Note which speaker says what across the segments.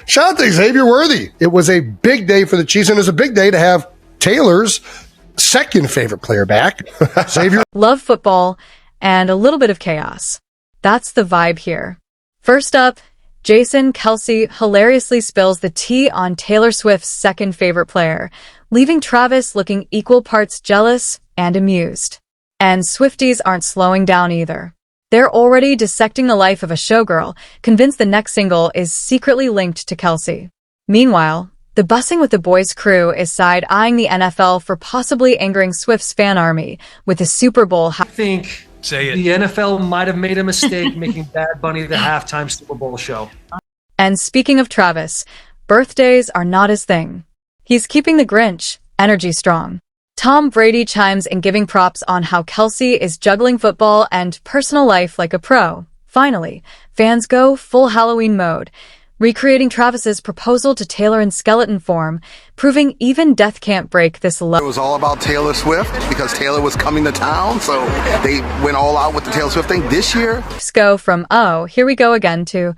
Speaker 1: Shout out to Xavier Worthy. It was a big day for the Chiefs, and it was a big day to have Taylor's second favorite player back. Xavier.
Speaker 2: Love football and a little bit of chaos. That's the vibe here. First up, Kelce hilariously spills the tea on Taylor Swift's second favorite player, leaving Travis looking equal parts jealous and amused. And Swifties aren't slowing down either. They're already dissecting the life of a showgirl, convinced the next single is secretly linked to Kelce. Meanwhile, the Bussing with the Boys crew is side-eyeing the NFL for possibly angering Swift's fan army with the Super Bowl.
Speaker 3: I think the NFL might have made a mistake making Bad Bunny the halftime Super Bowl show.
Speaker 2: And speaking of Travis, birthdays are not his thing. He's keeping the Grinch energy strong. Tom Brady chimes in giving props on how Kelce is juggling football and personal life like a pro. Finally, fans go full Halloween mode, recreating Travis's proposal to Taylor in skeleton form, proving even death can't break this love.
Speaker 4: It was all about Taylor Swift because Taylor was coming to town, so they went all out with the Taylor Swift thing. This year,
Speaker 2: go from, oh, here we go again to,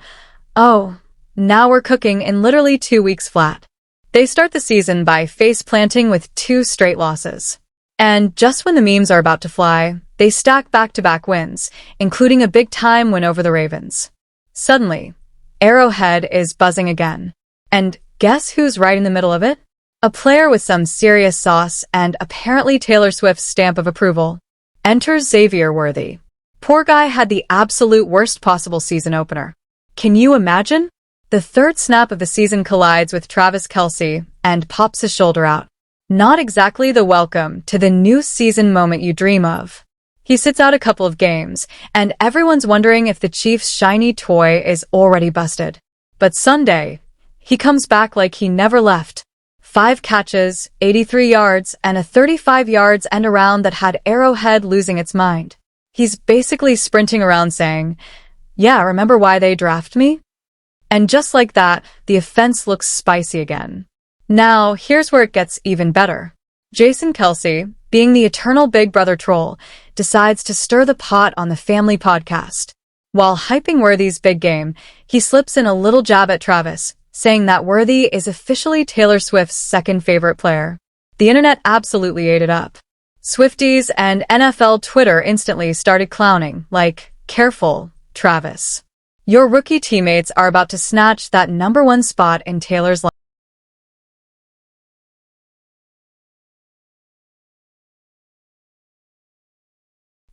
Speaker 2: oh, now we're cooking in literally 2 weeks flat. They start the season by face-planting with 2 straight losses. And just when the memes are about to fly, they stack back-to-back wins, including a big-time win over the Ravens. Suddenly, Arrowhead is buzzing again. And guess who's right in the middle of it? A player with some serious sauce and apparently Taylor Swift's stamp of approval. Enters Xavier Worthy. Poor guy had the absolute worst possible season opener. Can you imagine? The third snap of the season collides with Travis Kelce and pops his shoulder out. Not exactly the welcome to the new season moment you dream of. He sits out a couple of games, and everyone's wondering if the Chiefs' shiny toy is already busted. But Sunday, he comes back like he never left. 5 catches, 83 yards, and a 35 yards end around that had Arrowhead losing its mind. He's basically sprinting around saying, "Yeah, remember why they draft me?" And just like that, the offense looks spicy again. Now, here's where it gets even better. Kelce, being the eternal Big Brother troll, decides to stir the pot on the family podcast. While hyping Worthy's big game, he slips in a little jab at Travis, saying that Worthy is officially Taylor Swift's second favorite player. The internet absolutely ate it up. Swifties and NFL Twitter instantly started clowning, like, "Careful, Travis. Your rookie teammates are about to snatch that #1 spot in Taylor's line."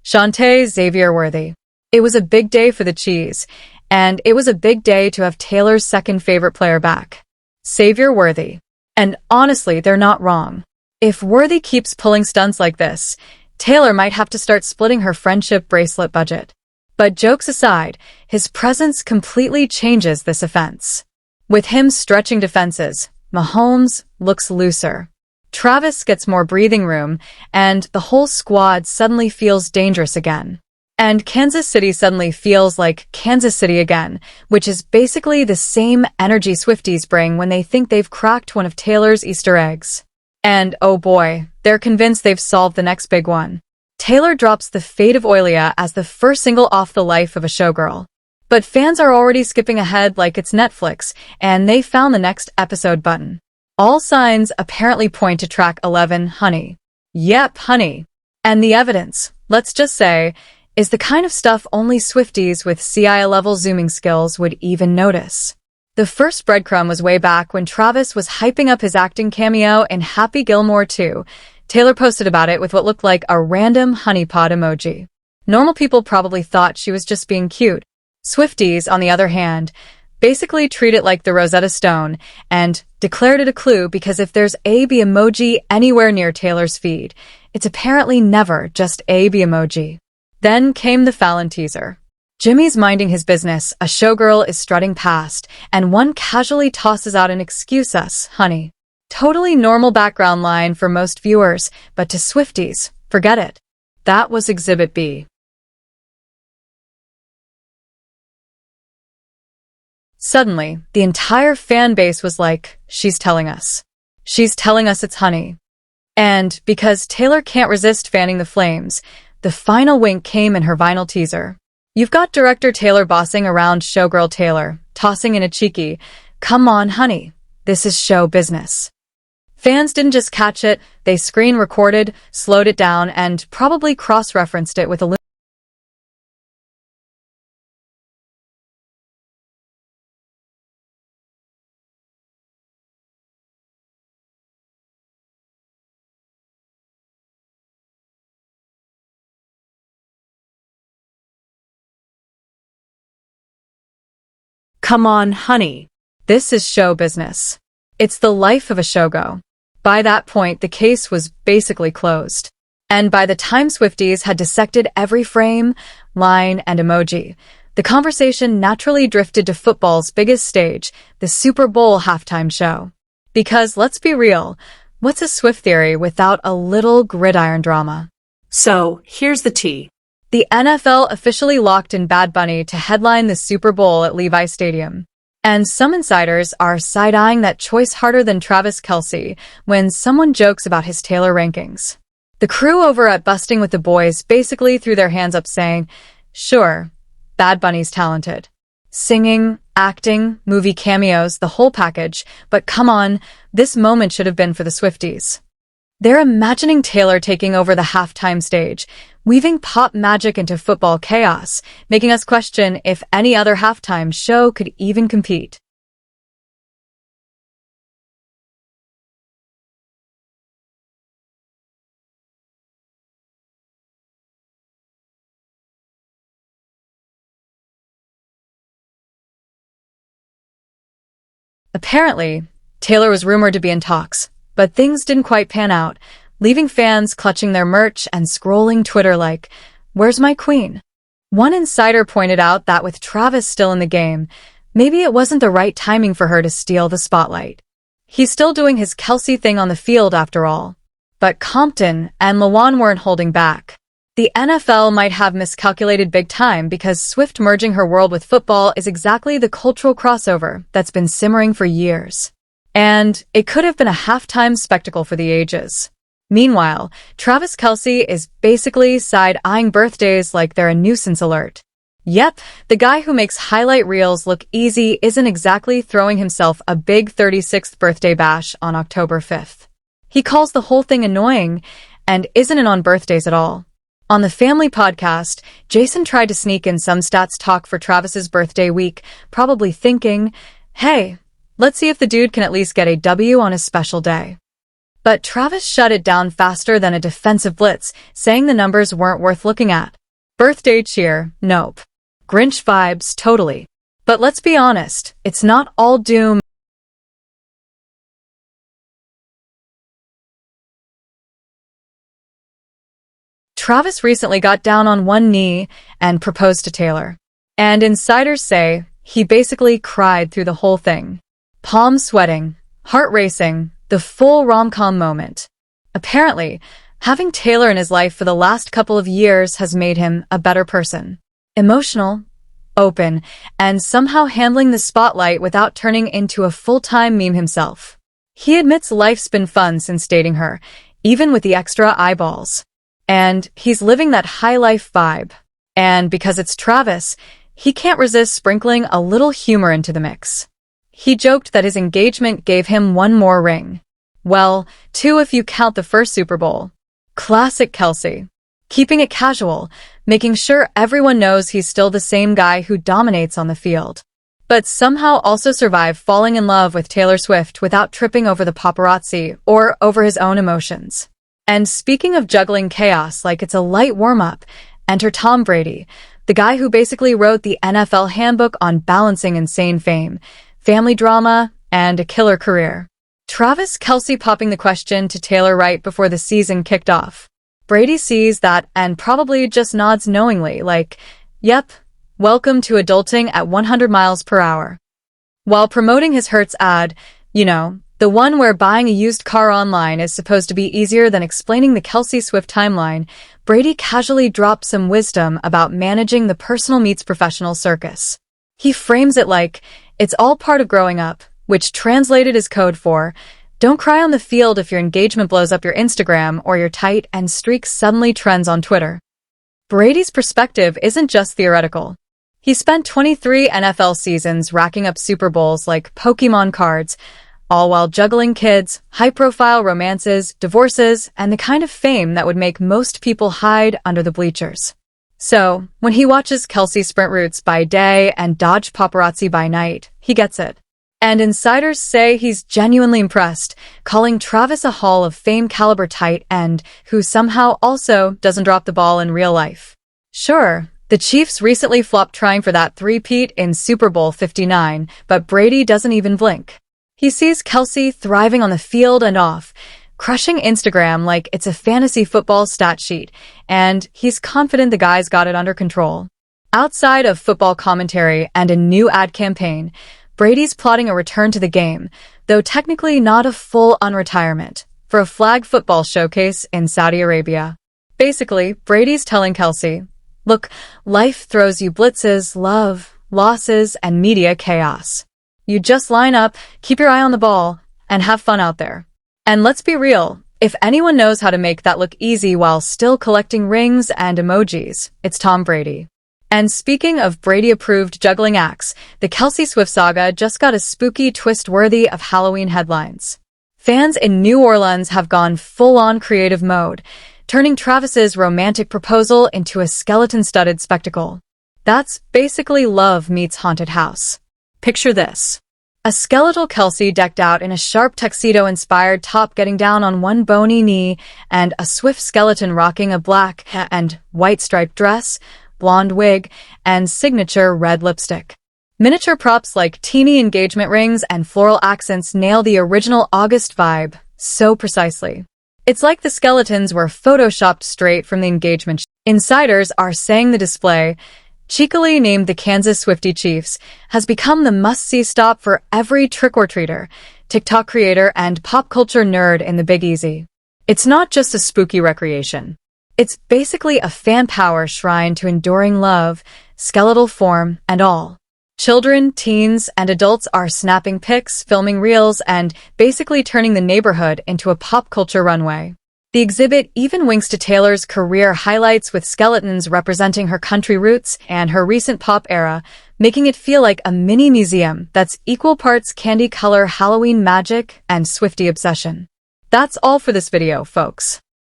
Speaker 2: Shantae Xavier Worthy. It was a big day for the Cheese, and it was a big day to have Taylor's second favorite player back. Xavier Worthy. And honestly, they're not wrong. If Worthy keeps pulling stunts like this, Taylor might have to start splitting her friendship bracelet budget. But jokes aside, his presence completely changes this offense. With him stretching defenses, Mahomes looks looser. Travis gets more breathing room, and the whole squad suddenly feels dangerous again. And Kansas City suddenly feels like Kansas City again, which is basically the same energy Swifties bring when they think they've cracked one of Taylor's Easter eggs. And oh boy, they're convinced they've solved the next big one. Taylor drops The Fate of Oilia as the first single off the life of a showgirl. But fans are already skipping ahead like it's Netflix, and they found the next episode button. All signs apparently point to track 11, Honey. Yep, Honey. And the evidence, let's just say, is the kind of stuff only Swifties with CIA-level zooming skills would even notice. The first breadcrumb was way back when Travis was hyping up his acting cameo in Happy Gilmore 2. Taylor posted about it with what looked like a random honeypot emoji. Normal people probably thought she was just being cute. Swifties, on the other hand, basically treat it like the Rosetta Stone and declared it a clue because if there's a B emoji anywhere near Taylor's feed, it's apparently never just a B emoji. Then came the Fallon teaser. Jimmy's minding his business, a showgirl is strutting past, and one casually tosses out an "Excuse us, honey." Totally normal background line for most viewers, but to Swifties, forget it. That was Exhibit B. Suddenly, the entire fan base was like, "She's telling us. She's telling us it's honey." And because Taylor can't resist fanning the flames, the final wink came in her vinyl teaser. You've got director Taylor bossing around showgirl Taylor, tossing in a cheeky, Come on, honey. This is show business. Fans didn't just catch it, they screen recorded, slowed it down, and probably cross-referenced it with a Come on, honey. This is show business. It's the life of a showgo. By that point, the case was basically closed. And by the time Swifties had dissected every frame, line, and emoji, the conversation naturally drifted to football's biggest stage, the Super Bowl halftime show. Because, let's be real, what's a Swift theory without a little gridiron drama?
Speaker 5: So, here's the tea.
Speaker 2: The NFL officially locked in Bad Bunny to headline the Super Bowl at Levi's Stadium. And some insiders are side-eyeing that choice harder than Travis Kelce when someone jokes about his Taylor rankings. The crew over at Busting with the Boys basically threw their hands up saying, sure, Bad Bunny's talented. Singing, acting, movie cameos, the whole package, but come on, this moment should have been for the Swifties. They're imagining Taylor taking over the halftime stage, weaving pop magic into football chaos, making us question if any other halftime show could even compete. Apparently, Taylor was rumored to be in talks, but things didn't quite pan out, leaving fans clutching their merch and scrolling Twitter like, where's my queen? One insider pointed out that with Travis still in the game, maybe it wasn't the right timing for her to steal the spotlight. He's still doing his Kelce thing on the field after all. But Compton and Lawan weren't holding back. The NFL might have miscalculated big time because Swift merging her world with football is exactly the cultural crossover that's been simmering for years. And it could have been a halftime spectacle for the ages. Meanwhile, Travis Kelce is basically side-eyeing birthdays like they're a nuisance alert. Yep, the guy who makes highlight reels look easy isn't exactly throwing himself a big 36th birthday bash on October 5th. He calls the whole thing annoying and isn't in on birthdays at all. On the Family podcast, Jason tried to sneak in some stats talk for Travis's birthday week, probably thinking, hey, let's see if the dude can at least get a W on his special day. But Travis shut it down faster than a defensive blitz, saying the numbers weren't worth looking at. Birthday cheer, nope. Grinch vibes, totally. But let's be honest, it's not all doom. Travis recently got down on one knee and proposed to Taylor. And insiders say he basically cried through the whole thing. Palms sweating, heart racing, the full rom-com moment. Apparently, having Taylor in his life for the last couple of years has made him a better person. Emotional, open, and somehow handling the spotlight without turning into a full-time meme himself. He admits life's been fun since dating her, even with the extra eyeballs. And he's living that high life vibe. And because it's Travis, he can't resist sprinkling a little humor into the mix. He joked that his engagement gave him one more ring. Well, 2 if you count the first Super Bowl. Classic Kelce. Keeping it casual, making sure everyone knows he's still the same guy who dominates on the field. But somehow also survived falling in love with Taylor Swift without tripping over the paparazzi or over his own emotions. And speaking of juggling chaos like it's a light warm-up, enter Tom Brady, the guy who basically wrote the NFL handbook on balancing insane fame, family drama, and a killer career. Travis Kelce popping the question to Taylor right before the season kicked off. Brady sees that and probably just nods knowingly, like, yep, welcome to adulting at 100 miles per hour. While promoting his Hertz ad, the one where buying a used car online is supposed to be easier than explaining the Kelce Swift timeline, Brady casually dropped some wisdom about managing the personal meets professional circus. He frames it like, it's all part of growing up, which translated is code for, don't cry on the field if your engagement blows up your Instagram or your tight and streak suddenly trends on Twitter. Brady's perspective isn't just theoretical. He spent 23 NFL seasons racking up Super Bowls like Pokemon cards, all while juggling kids, high-profile romances, divorces, and the kind of fame that would make most people hide under the bleachers. So, when he watches Kelce sprint routes by day and dodge paparazzi by night, he gets it. And insiders say he's genuinely impressed, calling Travis a Hall of Fame caliber tight end who somehow also doesn't drop the ball in real life. Sure, the Chiefs recently flopped trying for that three-peat in Super Bowl 59, but Brady doesn't even blink. He sees Kelce thriving on the field and off, crushing Instagram like it's a fantasy football stat sheet, and he's confident the guy's got it under control. Outside of football commentary and a new ad campaign, Brady's plotting a return to the game, though technically not a full unretirement, for a flag football showcase in Saudi Arabia. Basically, Brady's telling Kelce, look, life throws you blitzes, love, losses, and media chaos. You just line up, keep your eye on the ball, and have fun out there. And let's be real, if anyone knows how to make that look easy while still collecting rings and emojis, it's Tom Brady. And speaking of Brady-approved juggling acts, the Kelce Swift saga just got a spooky twist worthy of Halloween headlines. Fans in New Orleans have gone full-on creative mode, turning Travis's romantic proposal into a skeleton-studded spectacle. That's basically love meets haunted house. Picture this. A skeletal Kelce decked out in a sharp tuxedo-inspired top getting down on one bony knee, and a Swift skeleton rocking a black and white striped dress, blonde wig, and signature red lipstick. Miniature props like teeny engagement rings and floral accents nail the original August vibe so precisely. It's like the skeletons were photoshopped straight from the engagement. Insiders are saying the display, cheekily named the Kansas Swiftie Chiefs, has become the must-see stop for every trick-or-treater, TikTok creator, and pop culture nerd in the Big Easy. It's not just a spooky recreation. It's basically a fan power shrine to enduring love, skeletal form, and all. Children, teens, and adults are snapping pics, filming reels, and basically turning the neighborhood into a pop culture runway. The exhibit even winks to Taylor's career highlights with skeletons representing her country roots and her recent pop era, making it feel like a mini museum that's equal parts candy color Halloween magic and Swiftie obsession. That's all for this video, folks.